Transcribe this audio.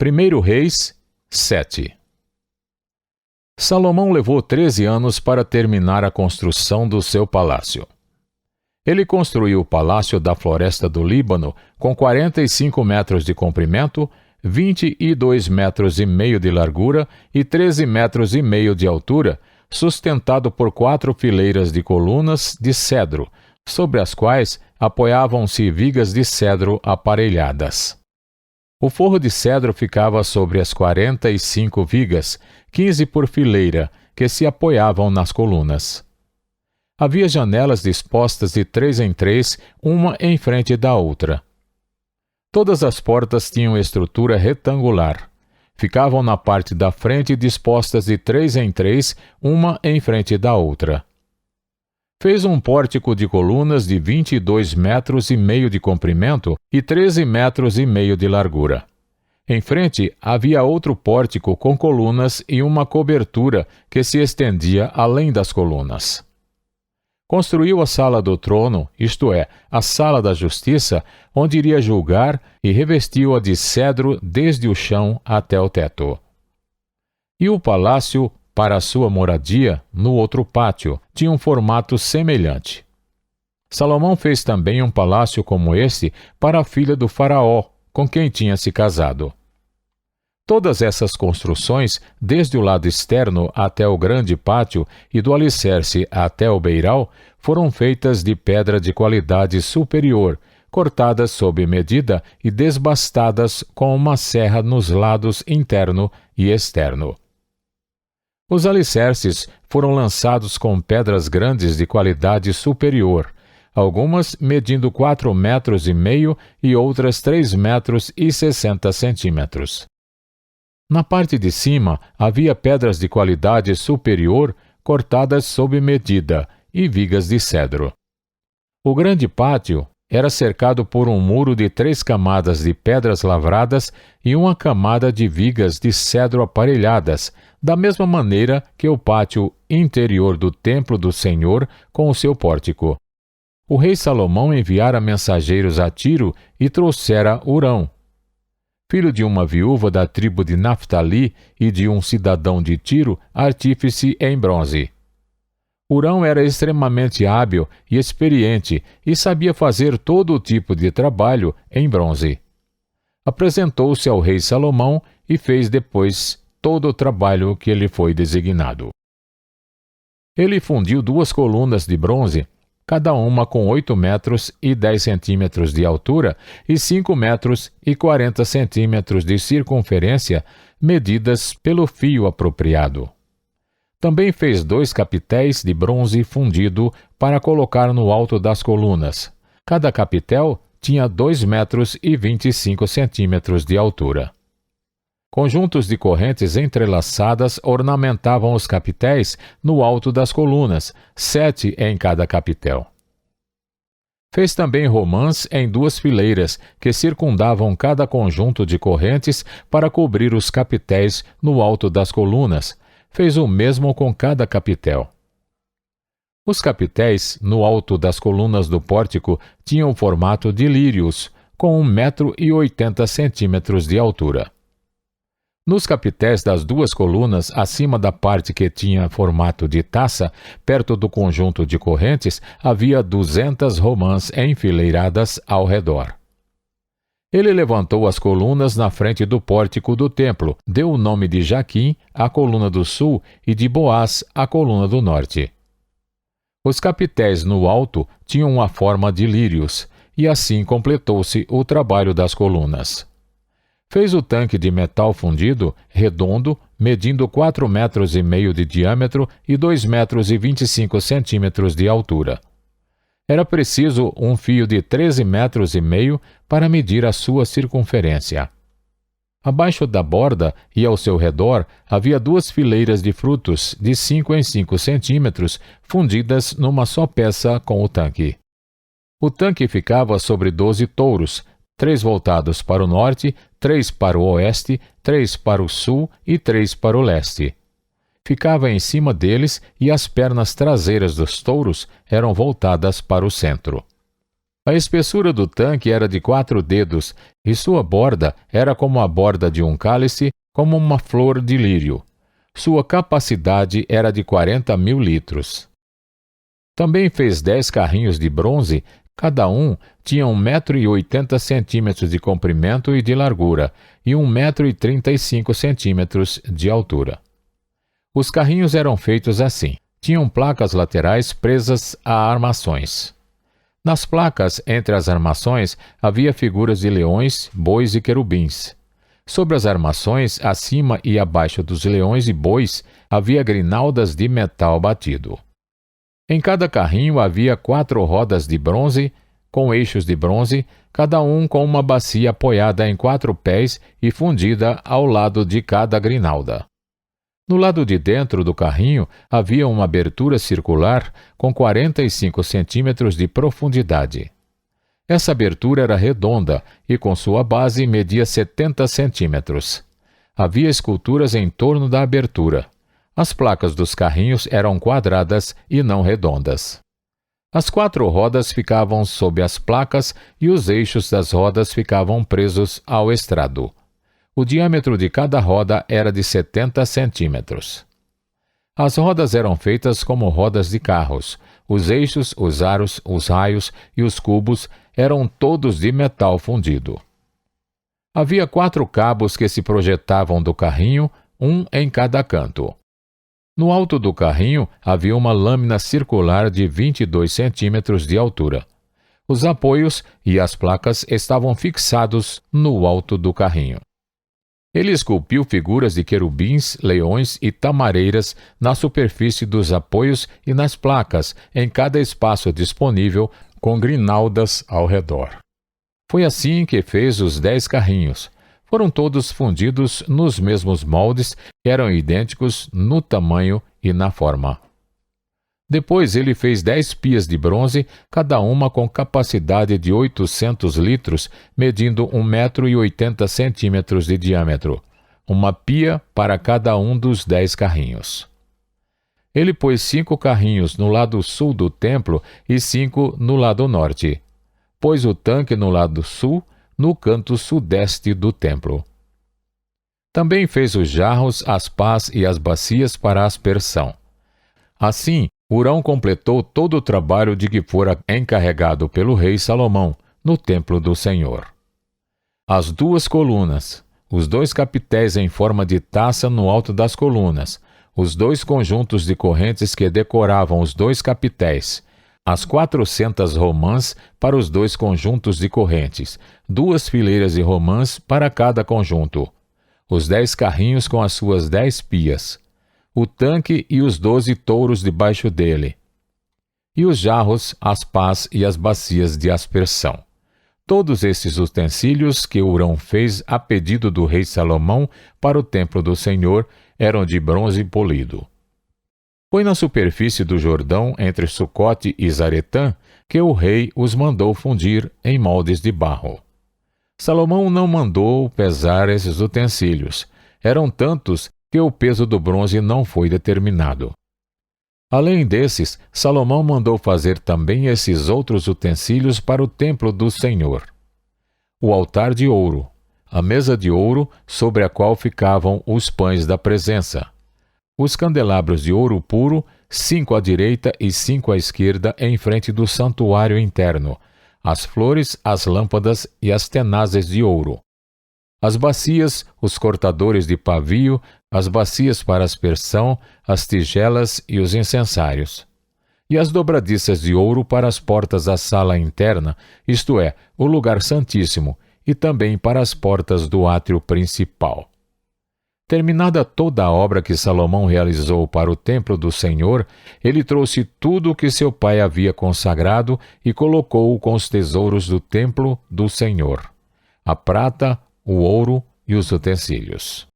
1 Reis 7. Salomão levou 13 anos para terminar a construção do seu palácio. Ele construiu o palácio da floresta do Líbano com 45 metros de comprimento, 22 metros e meio de largura e 13 metros e meio de altura, sustentado por 4 fileiras de colunas de cedro, sobre as quais apoiavam-se vigas de cedro aparelhadas. O forro de cedro ficava sobre as 45 vigas, 15 por fileira, que se apoiavam nas colunas. Havia janelas dispostas de 3 em 3, uma em frente da outra. Todas as portas tinham estrutura retangular. Ficavam na parte da frente dispostas de 3 em 3, uma em frente da outra. Fez um pórtico de colunas de 22 metros e meio de comprimento e 13 metros e meio de largura. Em frente havia outro pórtico com colunas e uma cobertura que se estendia além das colunas. Construiu a sala do trono, isto é, a sala da justiça, onde iria julgar, e revestiu-a de cedro desde o chão até o teto. E o palácio, para a sua moradia, no outro pátio, tinha um formato semelhante. Salomão fez também um palácio como este para a filha do faraó, com quem tinha se casado. Todas essas construções, desde o lado externo até o grande pátio e do alicerce até o beiral, foram feitas de pedra de qualidade superior, cortadas sob medida e desbastadas com uma serra nos lados interno e externo. Os alicerces foram lançados com pedras grandes de qualidade superior, algumas medindo 4 metros e meio e outras 3 metros e 60 centímetros. Na parte de cima havia pedras de qualidade superior cortadas sob medida e vigas de cedro. O grande pátio era cercado por um muro de 3 camadas de pedras lavradas e uma camada de vigas de cedro aparelhadas, da mesma maneira que o pátio interior do templo do Senhor com o seu pórtico. O rei Salomão enviara mensageiros a Tiro e trouxera Hurão, filho de uma viúva da tribo de Naftali e de um cidadão de Tiro, artífice em bronze. Hurão era extremamente hábil e experiente e sabia fazer todo o tipo de trabalho em bronze. Apresentou-se ao rei Salomão e fez depois todo o trabalho que lhe foi designado. Ele fundiu 2 colunas de bronze, cada uma com 8 metros e 10 centímetros de altura e 5 metros e 40 centímetros de circunferência, medidas pelo fio apropriado. Também fez 2 capitéis de bronze fundido para colocar no alto das colunas. Cada capitel tinha 2 metros e 25 centímetros de altura. Conjuntos de correntes entrelaçadas ornamentavam os capitéis no alto das colunas, 7 em cada capitel. Fez também romãs em 2 fileiras, que circundavam cada conjunto de correntes para cobrir os capitéis no alto das colunas. Fez o mesmo com cada capitel. Os capitéis, no alto das colunas do pórtico, tinham o formato de lírios, com 1 metro e 80 centímetros de altura. Nos capitéis das 2 colunas, acima da parte que tinha formato de taça, perto do conjunto de correntes, havia 200 romãs enfileiradas ao redor. Ele levantou as colunas na frente do pórtico do templo, deu o nome de Jaquim à coluna do sul e de Boaz à coluna do norte. Os capitéis no alto tinham a forma de lírios, e assim completou-se o trabalho das colunas. Fez o tanque de metal fundido, redondo, medindo 4 metros e meio de diâmetro e 2 metros e 25 centímetros de altura. Era preciso um fio de 13 metros e meio para medir a sua circunferência. Abaixo da borda e ao seu redor havia 2 fileiras de frutos de 5 em 5 centímetros, fundidas numa só peça com o tanque. O tanque ficava sobre 12 touros, 3 voltados para o norte, 3 para o oeste, 3 para o sul e 3 para o leste. Ficava em cima deles e as pernas traseiras dos touros eram voltadas para o centro. A espessura do tanque era de 4 dedos, e sua borda era como a borda de um cálice, como uma flor de lírio. Sua capacidade era de 40.000 litros. Também fez 10 carrinhos de bronze, cada um tinha 1,80 m de comprimento e de largura, e 1,35 m de altura. Os carrinhos eram feitos assim: tinham placas laterais presas a armações. Nas placas, entre as armações, havia figuras de leões, bois e querubins. Sobre as armações, acima e abaixo dos leões e bois, havia grinaldas de metal batido. Em cada carrinho havia 4 rodas de bronze, com eixos de bronze, cada um com uma bacia apoiada em 4 pés e fundida ao lado de cada grinalda. No lado de dentro do carrinho havia uma abertura circular com 45 centímetros de profundidade. Essa abertura era redonda e com sua base media 70 centímetros. Havia esculturas em torno da abertura. As placas dos carrinhos eram quadradas e não redondas. As 4 rodas ficavam sob as placas e os eixos das rodas ficavam presos ao estrado. O diâmetro de cada roda era de 70 centímetros. As rodas eram feitas como rodas de carros. Os eixos, os aros, os raios e os cubos eram todos de metal fundido. Havia 4 cabos que se projetavam do carrinho, um em cada canto. No alto do carrinho havia uma lâmina circular de 22 centímetros de altura. Os apoios e as placas estavam fixados no alto do carrinho. Ele esculpiu figuras de querubins, leões e tamareiras na superfície dos apoios e nas placas, em cada espaço disponível, com grinaldas ao redor. Foi assim que fez os 10 carrinhos. Foram todos fundidos nos mesmos moldes, que eram idênticos no tamanho e na forma. Depois ele fez 10 pias de bronze, cada uma com capacidade de 800 litros, medindo 1,80 m de diâmetro. Uma pia para cada um dos 10 carrinhos. Ele pôs 5 carrinhos no lado sul do templo e 5 no lado norte. Pôs o tanque no lado sul, no canto sudeste do templo. Também fez os jarros, as pás e as bacias para aspersão. Assim, Hurão completou todo o trabalho de que fora encarregado pelo rei Salomão no templo do Senhor. As 2 colunas, os 2 capitéis em forma de taça no alto das colunas, os 2 conjuntos de correntes que decoravam os 2 capitéis, as 400 romãs para os 2 conjuntos de correntes, 2 fileiras de romãs para cada conjunto, os 10 carrinhos com as suas 10 pias, o tanque e os 12 touros debaixo dele, e os jarros, as pás e as bacias de aspersão. Todos esses utensílios que Hurão fez a pedido do rei Salomão para o templo do Senhor eram de bronze polido. Foi na superfície do Jordão, entre Sucote e Zaretã, que o rei os mandou fundir em moldes de barro. Salomão não mandou pesar esses utensílios. Eram tantos que o peso do bronze não foi determinado. Além desses, Salomão mandou fazer também esses outros utensílios para o templo do Senhor: o altar de ouro, a mesa de ouro sobre a qual ficavam os pães da presença, os candelabros de ouro puro, 5 à direita e 5 à esquerda em frente do santuário interno, as flores, as lâmpadas e as tenazes de ouro, as bacias, os cortadores de pavio, as bacias para aspersão, as tigelas e os incensários, e as dobradiças de ouro para as portas da sala interna, isto é, o lugar santíssimo, e também para as portas do átrio principal. Terminada toda a obra que Salomão realizou para o templo do Senhor, ele trouxe tudo o que seu pai havia consagrado e colocou-o com os tesouros do templo do Senhor: a prata, o ouro e os utensílios.